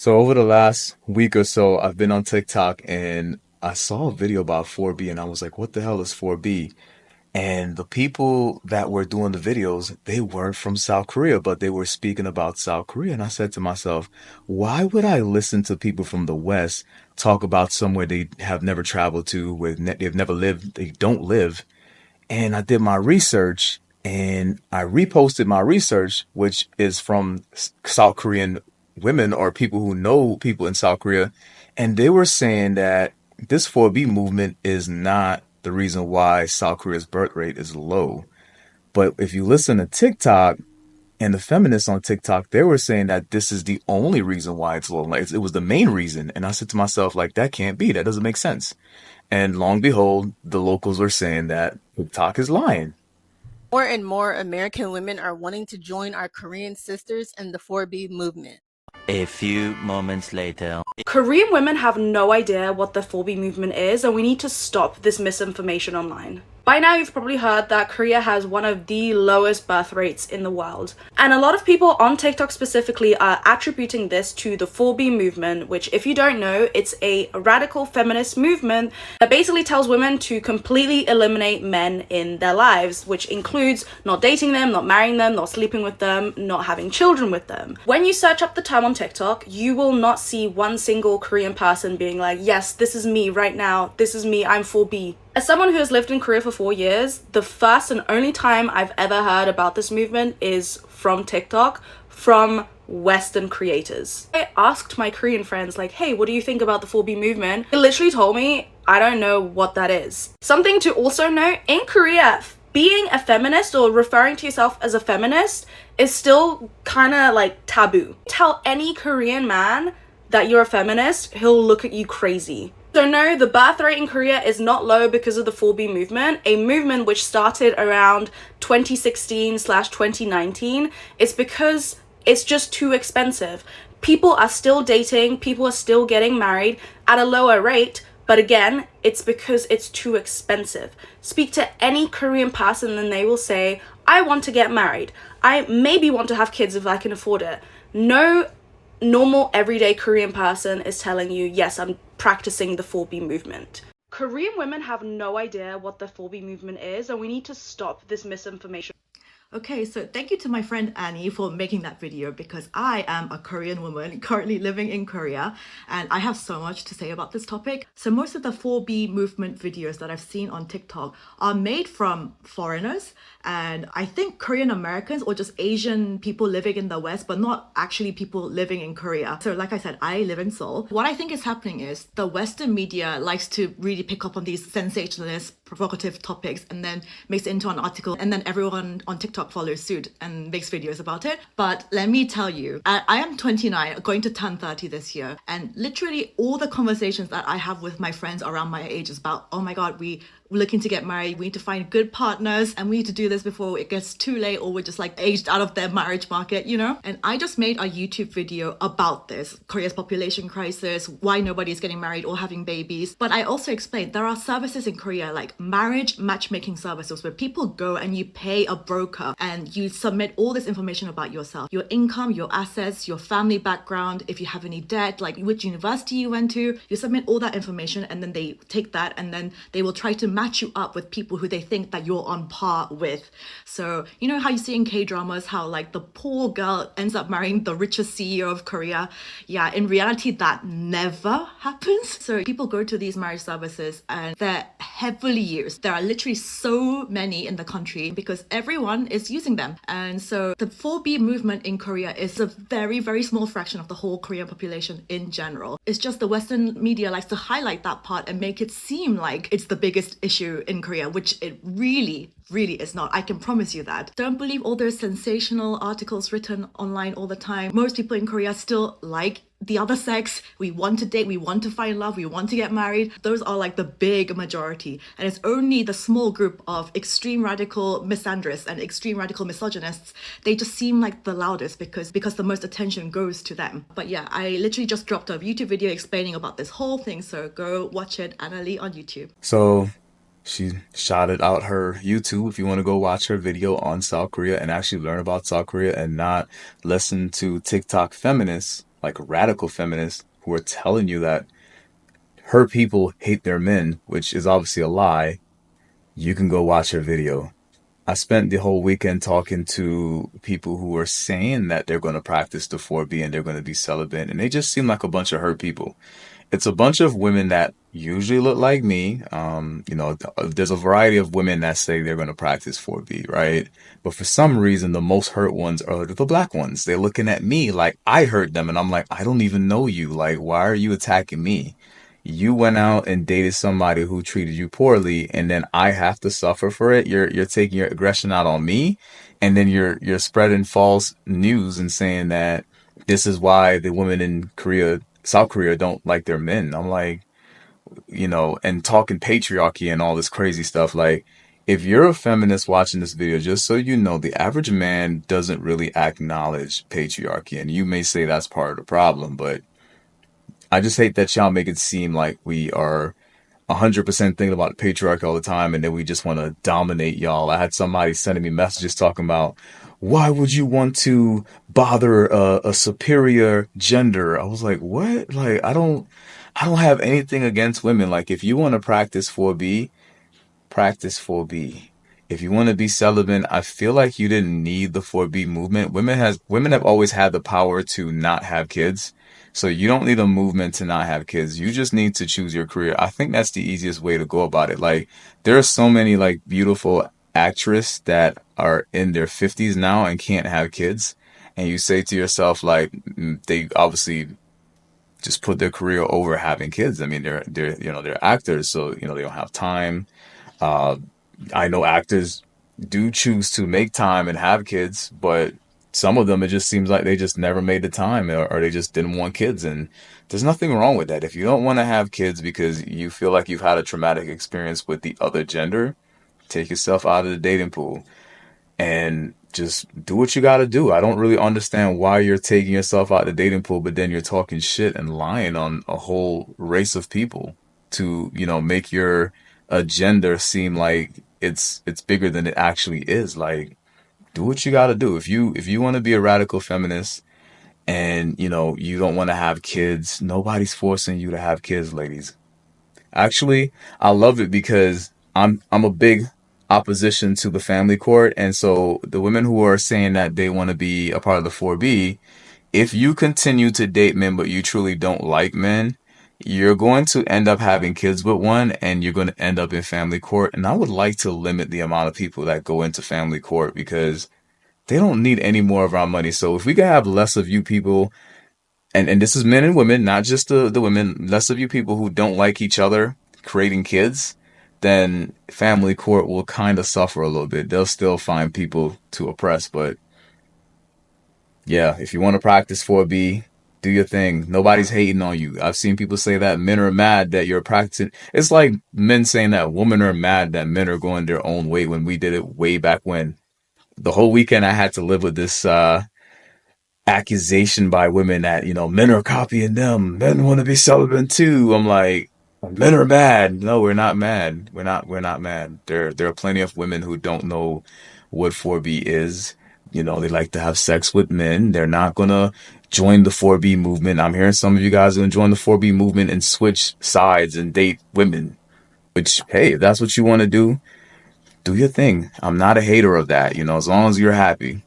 So over the last week or so, I've been on TikTok and I saw a video about 4B and I was like, what the hell is 4B? And the people that were doing the videos, they weren't from South Korea, but they were speaking about South Korea. And I said to myself, why would I listen to people from the West talk about somewhere they have never traveled to, where they've never lived, they don't live? And I did my research and I reposted my research, which is from South Korean women or people who know people in South Korea. And they were saying that this 4B movement is not the reason why South Korea's birth rate is low. But if you listen to TikTok and the feminists on TikTok, they were saying that this is the only reason why it's low. Like it was the main reason. And I said to myself, like, that can't be. That doesn't make sense. And long and behold, the locals were saying that TikTok is lying. More and more American women are wanting to join our Korean sisters in the 4B movement. A few moments later. Korean women have no idea what the 4B movement is, and we need to stop this misinformation online. By now, you've probably heard that Korea has one of the lowest birth rates in the world. And a lot of people on TikTok specifically are attributing this to the 4B movement, which, if you don't know, it's a radical feminist movement that basically tells women to completely eliminate men in their lives, which includes not dating them, not marrying them, not sleeping with them, not having children with them. When you search up the term on TikTok, you will not see one single Korean person being like, yes, this is me right now, this is me, I'm 4B. As someone who has lived in Korea for 4 years, the first and only time I've ever heard about this movement is from TikTok, from Western creators. I asked my Korean friends, like, hey, what do you think about the 4B movement? They literally told me, I don't know what that is. Something to also note, in Korea, being a feminist or referring to yourself as a feminist is still kind of like taboo. Tell any Korean man that you're a feminist, he'll look at you crazy. So no, the birth rate in Korea is not low because of the 4B movement, a movement which started around 2016/2019. It's because it's just too expensive. People are still dating, people are still getting married at a lower rate, but again, it's because it's too expensive. Speak to any Korean person and they will say, I want to get married. I maybe want to have kids if I can afford it. No normal everyday Korean person is telling you, yes, I'm practicing the 4B movement. Korean women have no idea what the 4B movement is, and we need to stop this misinformation. Okay, so thank you to my friend Annie for making that video, because I am a Korean woman currently living in Korea and I have so much to say about this topic. So most of the 4B movement videos that I've seen on TikTok are made from foreigners, and I think Korean Americans or just Asian people living in the West, but not actually people living in Korea. So like I said, I live in Seoul. What I think is happening is the Western media likes to really pick up on these sensationalist, provocative topics and then makes it into an article, and then everyone on TikTok follows suit and makes videos about it. But let me tell you, I am 29, going to turn 30 this year, and literally all the conversations that I have with my friends around my age is about, oh my god, we're looking to get married, we need to find good partners, and we need to do this before it gets too late or we're just like aged out of their marriage market, you know? And I just made a YouTube video about this, Korea's population crisis, why nobody is getting married or having babies. But I also explained there are services in Korea like marriage matchmaking services where people go and you pay a broker and you submit all this information about yourself, your income, your assets, your family background, if you have any debt, like which university you went to, you submit all that information, and then they take that and then they will try to match you up with people who they think that you're on par with. So you know how you see in K-dramas how like the poor girl ends up marrying the richest CEO of Korea? Yeah, in reality that never happens. So people go to these marriage services and they're heavily used. There are literally so many in the country because everyone is using them. And so the 4B movement in Korea is a very, very small fraction of the whole Korean population in general. It's just the Western media likes to highlight that part and make it seem like it's the biggest issue in Korea, which it really is not. I can promise you that. Don't believe all those sensational articles written online all the time. Most people in Korea still like the other sex. We want to date, we want to find love, we want to get married. Those are like the big majority. And it's only the small group of extreme radical misandrists and extreme radical misogynists. They just seem like the loudest because the most attention goes to them. But yeah, I literally just dropped a YouTube video explaining about this whole thing. So go watch it, Anna Lee on YouTube. So she shouted out her YouTube if you want to go watch her video on South Korea and actually learn about South Korea and not listen to TikTok feminists like radical feminists who are telling you that her people hate their men, which is obviously a lie, you can go watch her video. I spent the whole weekend talking to people who were saying that they're going to practice the 4B and they're going to be celibate, and they just seem like a bunch of hurt people. It's a bunch of women that usually look like me. There's a variety of women that say they're going to practice 4B, right? But for some reason, the most hurt ones are the black ones. They're looking at me like I hurt them, and I'm like, I don't even know you. Like, why are you attacking me? You went out and dated somebody who treated you poorly, and then I have to suffer for it. You're taking your aggression out on me, and then you're spreading false news and saying that this is why the women in South Korea don't like their men. I'm like, and talking patriarchy and all this crazy stuff. Like, if you're a feminist watching this video, just so you know, the average man doesn't really acknowledge patriarchy, and you may say that's part of the problem, but I just hate that y'all make it seem like we are 100% thinking about patriarchy all the time, and then we just want to dominate y'all. I had somebody sending me messages talking about, why would you want to bother a superior gender? I was like, what? Like, I don't have anything against women. Like, if you want to practice 4B, practice 4B. If you want to be celibate, I feel like you didn't need the 4B movement. Women have always had the power to not have kids. So you don't need a movement to not have kids. You just need to choose your career. I think that's the easiest way to go about it. Like, there are so many like beautiful actresses that are in their 50s now and can't have kids. And you say to yourself, like, they obviously just put their career over having kids. I mean, they're actors, so they don't have time. I know actors do choose to make time and have kids, but some of them, it just seems like they just never made the time, or they just didn't want kids. And there's nothing wrong with that. If you don't want to have kids because you feel like you've had a traumatic experience with the other gender, take yourself out of the dating pool and just do what you got to do. I don't really understand why you're taking yourself out of the dating pool, but then you're talking shit and lying on a whole race of people to, make your agenda seem like it's bigger than it actually is. Like, do what you got to do. If you want to be a radical feminist and, you don't want to have kids, nobody's forcing you to have kids, ladies. Actually, I love it because I'm a big opposition to the family court. And so the women who are saying that they want to be a part of the 4B, if you continue to date men but you truly don't like men, you're going to end up having kids with one, and you're going to end up in family court. And I would like to limit the amount of people that go into family court because they don't need any more of our money. So if we can have less of you people, and this is men and women, not just the women, less of you people who don't like each other creating kids, then family court will kind of suffer a little bit. They'll still find people to oppress. But yeah, if you want to practice 4B, do your thing. Nobody's hating on you. I've seen people say that men are mad that you're practicing. It's like men saying that women are mad that men are going their own way when we did it way back when. The whole weekend I had to live with this accusation by women that, men are copying them. Men want to be celibate too. I'm like, men are mad. No, we're not mad. We're not mad. There are plenty of women who don't know what 4B is. They like to have sex with men. They're not gonna join the 4B movement. I'm hearing some of you guys are gonna join the 4B movement and switch sides and date women. Which, hey, if that's what you want to do your thing. I'm not a hater of that, as long as you're happy.